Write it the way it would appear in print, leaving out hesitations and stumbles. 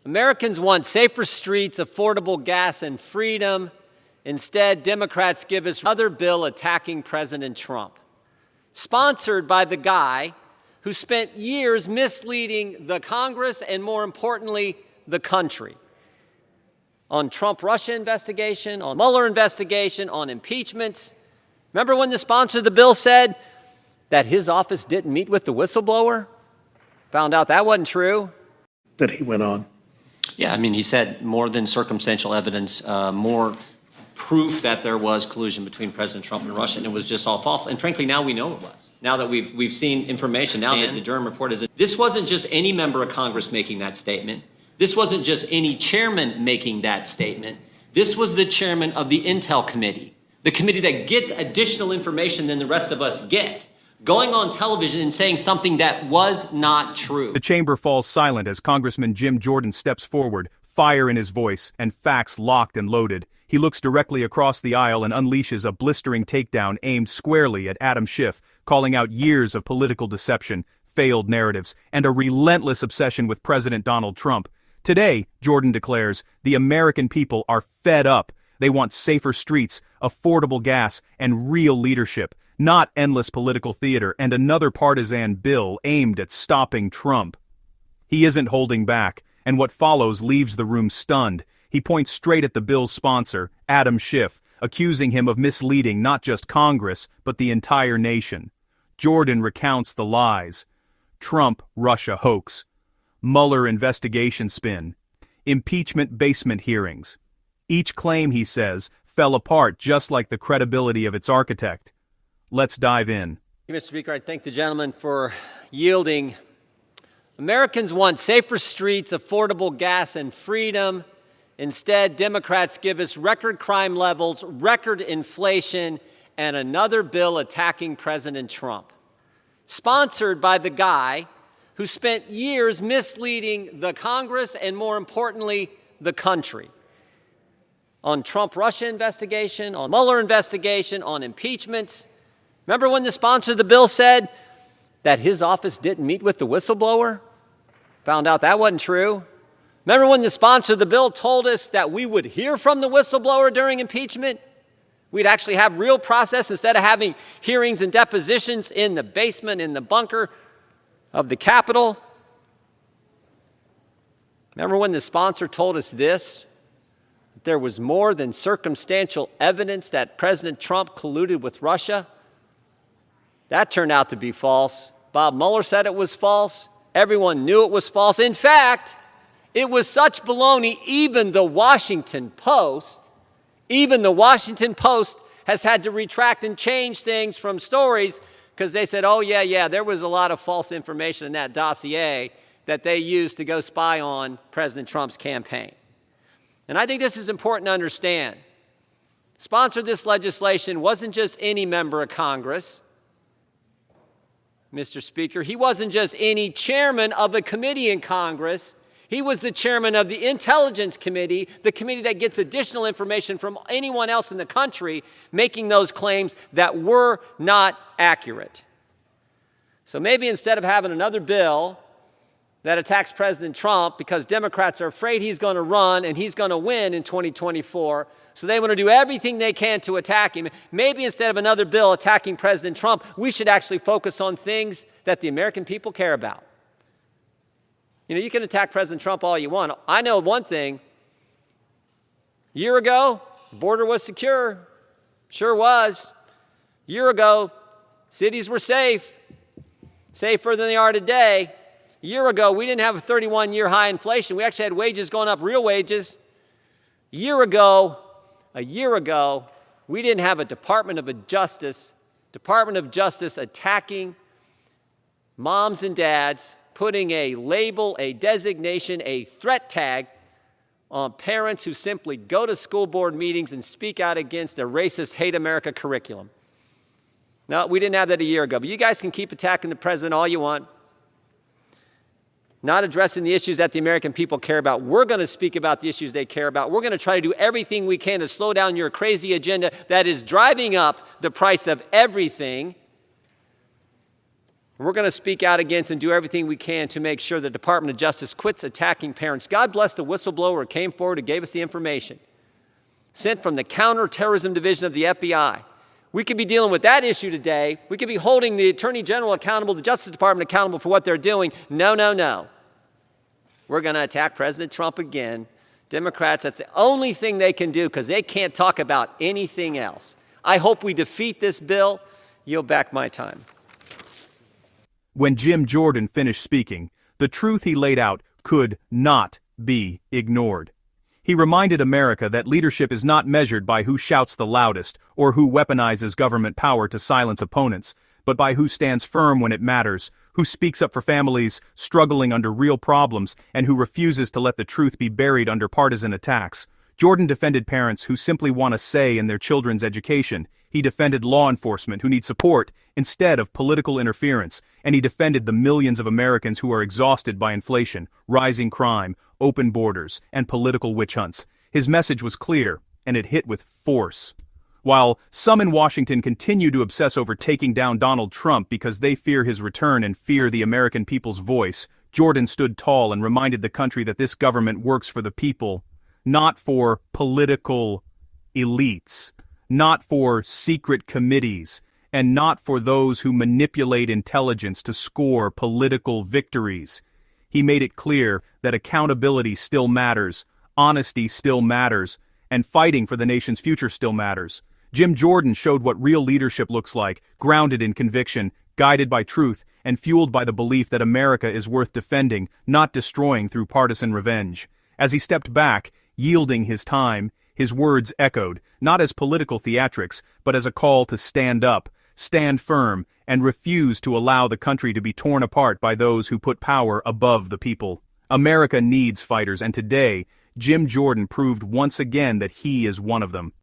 Americans want safer streets, affordable gas, and freedom. Instead, Democrats give us another bill attacking President Trump, sponsored by the guy who spent years misleading the Congress and, more importantly, the country on Trump-Russia investigation, on Mueller investigation, on impeachments. Remember when the sponsor of the bill said that his office didn't meet with the whistleblower? Found out that wasn't true. That he went on. Yeah, I mean, he said more than circumstantial evidence, more proof that there was collusion between President Trump and Russia, and it was just all false. And frankly, now we know it was. Now that we've seen information, now that the Durham report is, this wasn't just any member of Congress making that statement. This wasn't just any chairman making that statement. This was the chairman of the Intel Committee, the committee that gets additional information than the rest of us get, going on television and saying something that was not true. The chamber falls silent as Congressman Jim Jordan steps forward, fire in his voice and facts locked and loaded. He looks directly across the aisle and unleashes a blistering takedown aimed squarely at Adam Schiff, calling out years of political deception, failed narratives, and a relentless obsession with President Donald Trump. Today, Jordan declares, the American people are fed up. They want safer streets, affordable gas, and real leadership, not endless political theater and another partisan bill aimed at stopping Trump. He isn't holding back, and what follows leaves the room stunned. He points straight at the bill's sponsor, Adam Schiff, accusing him of misleading not just Congress, but the entire nation. Jordan recounts the lies. Trump-Russia hoax. Mueller investigation spin. Impeachment basement hearings. Each claim, he says, fell apart just like the credibility of its architect. Let's dive in. Mr. Speaker, I thank the gentleman for yielding. Americans want safer streets, affordable gas, and freedom. Instead, Democrats give us record crime levels, record inflation, and another bill attacking President Trump, sponsored by the guy who spent years misleading the Congress and, more importantly, the country on Trump-Russia investigation, on Mueller investigation, on impeachments. Remember when the sponsor of the bill said that his office didn't meet with the whistleblower? Found out that wasn't true. Remember when the sponsor of the bill told us that we would hear from the whistleblower during impeachment? We'd actually have real process instead of having hearings and depositions in the basement, in the bunker of the Capitol. Remember when the sponsor told us this? That there was more than circumstantial evidence that President Trump colluded with Russia? That turned out to be false. Bob Mueller said it was false. Everyone knew it was false. In fact, it was such baloney, even the Washington Post has had to retract and change things from stories because they said, oh, yeah, there was a lot of false information in that dossier that they used to go spy on President Trump's campaign. And I think this is important to understand. The sponsor of this legislation wasn't just any member of Congress, Mr. Speaker. He wasn't just any chairman of a committee in Congress. He was the chairman of the Intelligence Committee, the committee that gets additional information from anyone else in the country making those claims that were not accurate. So maybe instead of having another bill that attacks President Trump because Democrats are afraid he's going to run and he's going to win in 2024, so they want to do everything they can to attack him, maybe instead of another bill attacking President Trump, we should actually focus on things that the American people care about. You know, you can attack President Trump all you want. I know one thing. A year ago, the border was secure. Sure was. A year ago, cities were safe. Safer than they are today. A year ago, we didn't have a 31-year high inflation. We actually had wages going up, real wages. A year ago, we didn't have a Department of Justice attacking moms and dads, putting a label, a designation, a threat tag on parents who simply go to school board meetings and speak out against a racist, hate America curriculum. No, we didn't have that a year ago. But you guys can keep attacking the president all you want, not addressing the issues that the American people care about. We're going to speak about the issues they care about. We're going to try to do everything we can to slow down your crazy agenda that is driving up the price of everything. We're going to speak out against and do everything we can to make sure the Department of Justice quits attacking parents. God bless the whistleblower who came forward and gave us the information. Sent from the Counterterrorism Division of the FBI. We could be dealing with that issue today. We could be holding the Attorney General accountable, the Justice Department accountable for what they're doing. No, no, no. We're going to attack President Trump again. Democrats, that's the only thing they can do because they can't talk about anything else. I hope we defeat this bill. Yield back my time. When Jim Jordan finished speaking, the truth he laid out could not be ignored. He reminded America that leadership is not measured by who shouts the loudest or who weaponizes government power to silence opponents, but by who stands firm when it matters, who speaks up for families struggling under real problems, and who refuses to let the truth be buried under partisan attacks. Jordan defended parents who simply want a say in their children's education. He defended law enforcement who need support instead of political interference, and he defended the millions of Americans who are exhausted by inflation, rising crime, open borders, and political witch hunts. His message was clear, and it hit with force. While some in Washington continue to obsess over taking down Donald Trump because they fear his return and fear the American people's voice, Jordan stood tall and reminded the country that this government works for the people, not for political elites, not for secret committees, and not for those who manipulate intelligence to score political victories. He made it clear that accountability still matters, honesty still matters, and fighting for the nation's future still matters. Jim Jordan showed what real leadership looks like, grounded in conviction, guided by truth, and fueled by the belief that America is worth defending, not destroying through partisan revenge. As he stepped back, yielding his time, his words echoed, not as political theatrics, but as a call to stand up, stand firm, and refuse to allow the country to be torn apart by those who put power above the people. America needs fighters, and today, Jim Jordan proved once again that he is one of them.